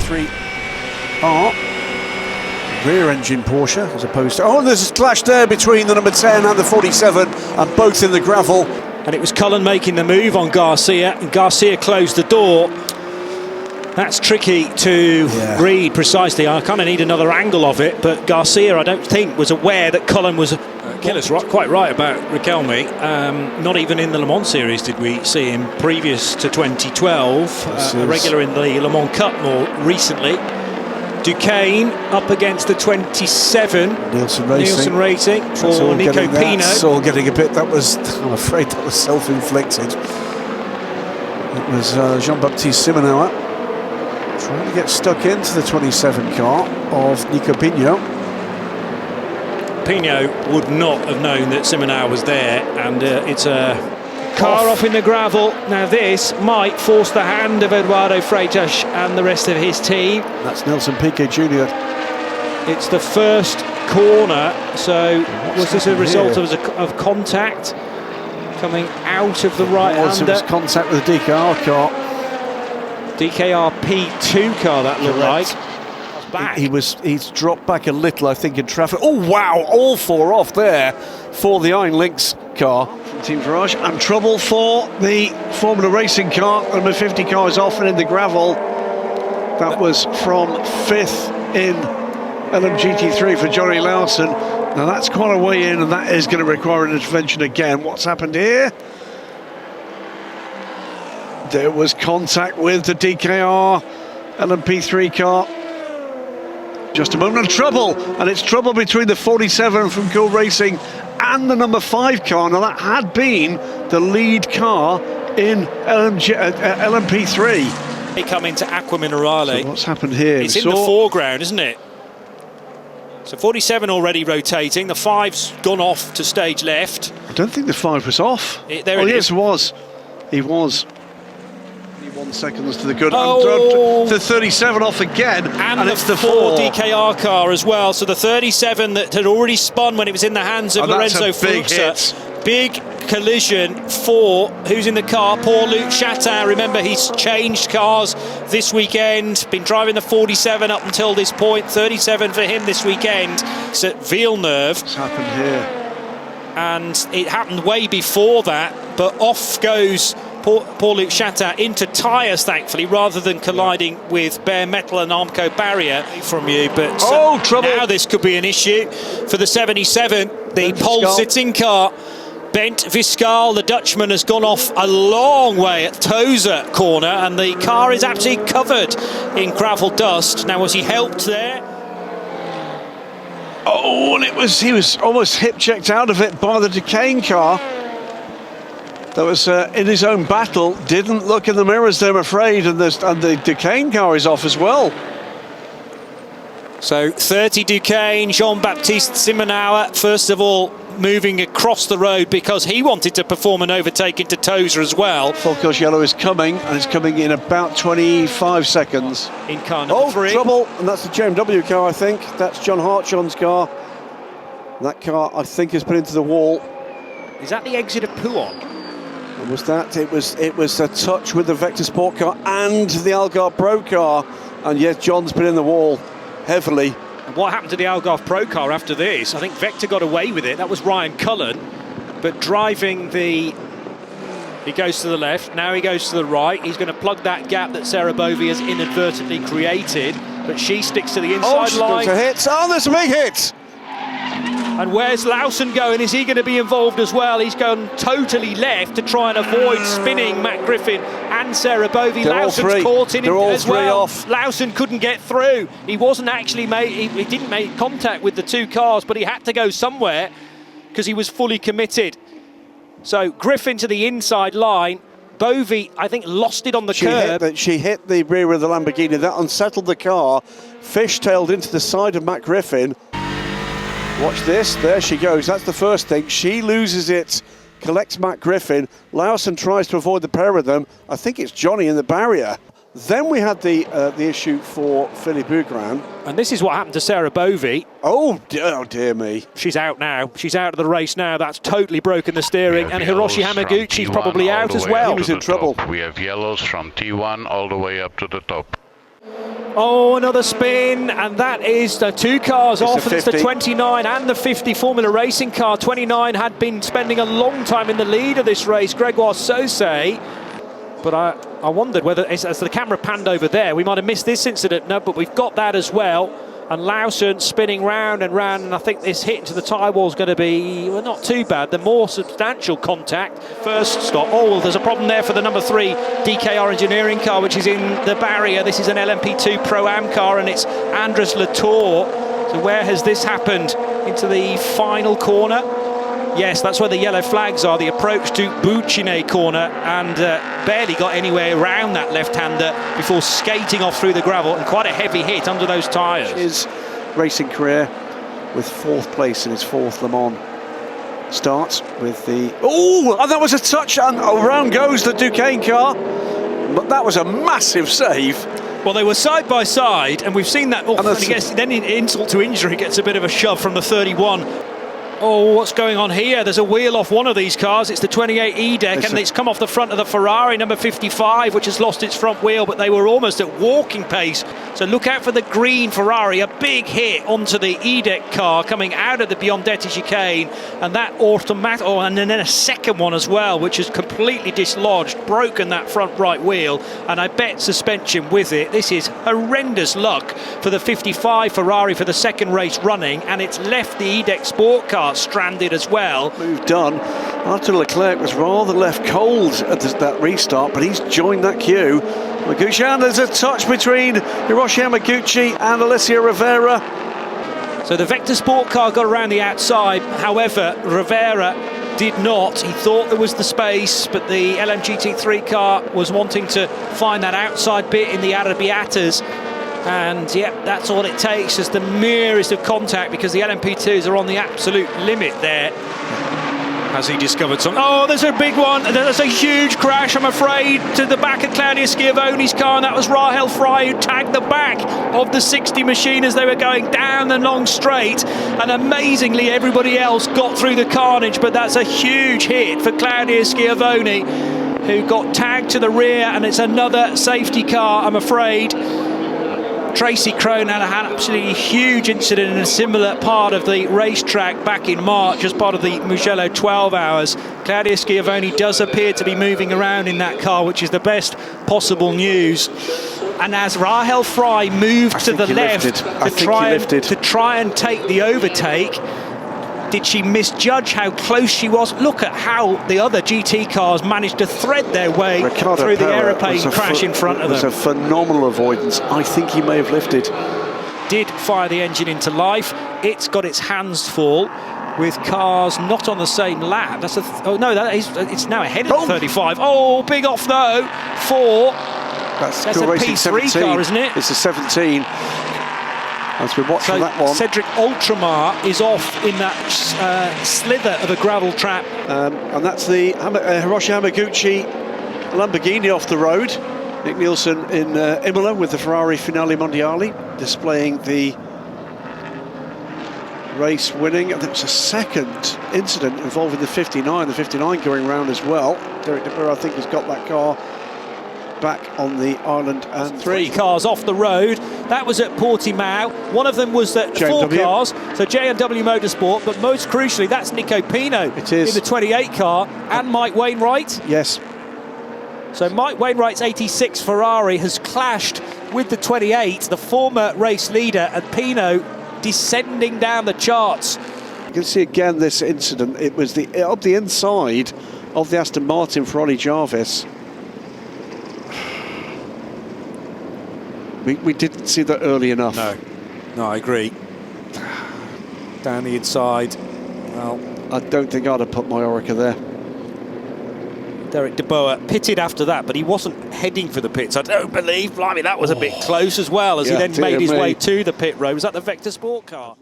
LMP2 rear engine Porsche as opposed to... Oh, there's a clash there between the number 10 and the 47, and both in the gravel. And it was Cullen making the move on Garcia, and Garcia closed the door. That's tricky to read precisely. I kind of need another angle of it, but Garcia, I don't think, was aware that Cullen was... Keller's quite right about Riquelme. Not even in the Le Mans series did we see him previous to 2012. A regular in the Le Mans Cup more recently. Duquesne up against the 27. Nielsen Racing for Nico Pino. That's all getting a bit... That was, I'm afraid, that was self-inflicted. It was Jean-Baptiste Simonauer trying to get stuck into the 27 car of Nico Pino. Pino would not have known that Simonauer was there, and it's a car off in the gravel. Now this might force the hand of Eduardo Freitas and the rest of his team. That's Nelson Piquet Jr. It's the first corner, so was this a result of contact coming out of the right-hander? It was contact with the DKR car. DKR P2 car, that looked like. Back. He's dropped back a little, I think, in traffic. Oh wow, all four off there for the Iron Lynx car from Team Farage, and trouble for the Formula Racing car. Number 50 car is off and in the gravel. That was from 5th in LMGT3 for Johnny Lawson. Now that's quite a way in, and that is going to require an intervention again. What's happened here? There was contact with the DKR LMP3 car. Just a moment of trouble, and it's trouble between the 47 from Cool Racing and the number 5 car. Now that had been the lead car in LMP3. They come into Aqua Minerale. So what's happened here? It's in the foreground, isn't it? So 47 already rotating. The 5's gone off to stage left. I don't think the 5 was off. Yes, it was. He was. 1 seconds to the good. Oh. The 37 off again, and it's the 4 DKR car as well. So the 37 that had already spun when it was in the hands of Lorenzo Fuchs. Big collision for who's in the car? Paul-Luc Chatin. Remember, he's changed cars this weekend. Been driving the 47 up until this point. 37 for him this weekend. It's at Villeneuve. What's happened here? And it happened way before that, but off goes Paul-Luc Chatin into tyres, thankfully, rather than colliding with bare metal and Armco barrier from you. But trouble. Now this could be an issue for the 77, the pole-sitting car. Bent Viscal, the Dutchman, has gone off a long way at Tozer corner, and the car is absolutely covered in gravel dust. Now, was he helped there? Oh, and he was almost hip-checked out of it by the Duquesne car. That was in his own battle, didn't look in the mirrors there, I'm afraid, and the Duquesne car is off as well. So 30 Duquesne, Jean-Baptiste Simonauer, first of all, moving across the road because he wanted to perform an overtake into Tozer as well. Full course yellow is coming, and it's coming in about 25 seconds. In car number 3. Trouble, and that's the JMW car, I think. That's John Hartjohn's car. That car, I think, is put into the wall. Is that the exit of Pouon? Was that? It was a touch with the Vector Sport car and the Algarve Pro car, and yes, John's been in the wall heavily. And what happened to the Algarve Pro car after this? I think Vector got away with it. That was Ryan Cullen, but driving he goes to the left, now he goes to the right. He's going to plug that gap that Sarah Bovey has inadvertently created, but she sticks to the inside line. Oh, hit. Oh, there's a big hit. And where's Lawson going? Is he going to be involved as well? He's gone totally left to try and avoid spinning Matt Griffin and Sarah Bovey. Lawson's caught in it as well. Off. Lawson couldn't get through. He wasn't actually he didn't make contact with the 2 cars, but he had to go somewhere because he was fully committed. So Griffin to the inside line. Bovey, I think, lost it on the curb. She hit the rear of the Lamborghini. That unsettled the car. Fishtailed into the side of Matt Griffin. Watch this, there she goes, that's the first thing. She loses it, collects Matt Griffin. Lawson tries to avoid the pair of them. I think it's Johnny in the barrier. Then we had the issue for Philippe Bougran. And this is what happened to Sarah Bovey. Oh dear me. She's out now. She's out of the race now. That's totally broken the steering. And Hiroshi Hamaguchi's probably out as well. He was in trouble. We have yellows from T1 all the way up to the top. Oh, another spin, and that is the two cars off, and it's the 29 and the 50 Formula Racing car. 29 had been spending a long time in the lead of this race, Gregoire Sauce. But I wondered whether, as the camera panned over there, we might have missed this incident. No, but we've got that as well. And Lawson spinning round and round, and I think this hit into the tyre wall is going to be, well, not too bad. The more substantial contact. First stop. Oh, well, there's a problem there for the number 3 DKR Engineering car, which is in the barrier. This is an LMP2 Pro Am car, and it's Andres Latour. So where has this happened? Into the final corner? Yes, that's where the yellow flags are, the approach to Bucine corner, and barely got anywhere around that left-hander before skating off through the gravel, and quite a heavy hit under those tyres. His racing career with 4th place in his 4th Le Mans starts with the... Oh, and that was a touch, and around goes the Duquesne car, but that was a massive save. Well, they were side by side, and we've seen that, and he gets, then in insult to injury, gets a bit of a shove from the 31. Oh, what's going on here? There's a wheel off one of these cars. It's the 28 E-Deck, and it's come off the front of the Ferrari, number 55, which has lost its front wheel, but they were almost at walking pace. So look out for the green Ferrari, a big hit onto the E-Deck car coming out of the Biondetti chicane, and that automatic, and then a second one as well, which has completely dislodged, broken that front right wheel, and I bet suspension with it. This is horrendous luck for the 55 Ferrari for the second race running, and it's left the E-Deck sport car stranded as well. Move done. Arthur Leclerc was rather left cold at that restart, but he's joined that queue. Yamaguchi, and there's a touch between Hiroshi Yamaguchi and Alessio Rivera. So the Vector Sport car got around the outside, however, Rivera did not. He thought there was the space, but the LMGT3 car was wanting to find that outside bit in the Arrabbiatas. And yeah, that's all it takes, just the merest of contact, because the LMP2s are on the absolute limit there. Has he discovered something? Oh, there's a big one. There's a huge crash, I'm afraid, to the back of Claudia Schiavone's car, and that was Rahel Frey who tagged the back of the 60 machine as they were going down the long straight. And amazingly, everybody else got through the carnage, but that's a huge hit for Claudia Schiavone, who got tagged to the rear, and it's another safety car, I'm afraid. Tracy Crone had an absolutely huge incident in a similar part of the racetrack back in March as part of the Mugello 12 hours. Claudia Schiavone does appear to be moving around in that car, which is the best possible news. And as Rahel Frey moved to the left to try and take the overtake, did she misjudge how close she was? Look at how the other GT cars managed to thread their way through the aeroplane crash in front of them. It was a phenomenal avoidance. I think he may have lifted. Did fire the engine into life. It's got its hands full with cars not on the same lap. That's it's now ahead of the 35. Oh, big off though for that's a P3 17. Car, isn't it? It's a 17. As we watch for that one. Cedric Ultramar is off in that slither of a gravel trap. And that's the Hiroshi Yamaguchi Lamborghini off the road. Nick Nielsen in Imola with the Ferrari Finale Mondiale, displaying the race winning. And there was a second incident involving the 59 going round as well. Derek De Boer, I think, has got that car back on the island, and 3 cars off the road. That was at Portimão. One of them was at 4 cars, so J&W Motorsport, but most crucially, that's Nico Pino in the 28 car, and Mike Wainwright. Yes. So Mike Wainwright's 86 Ferrari has clashed with the 28, the former race leader, and Pino descending down the charts. You can see again this incident. It was up the inside of the Aston Martin for Ollie Jarvis. We didn't see that early enough. No, I agree. Down the inside. Well, I don't think I'd have put my Orica there. Derek De Boer pitted after that, but he wasn't heading for the pits. I don't believe. Blimey, that was a bit close as well, as he then made his way to the pit road. Was that the Vector Sport car?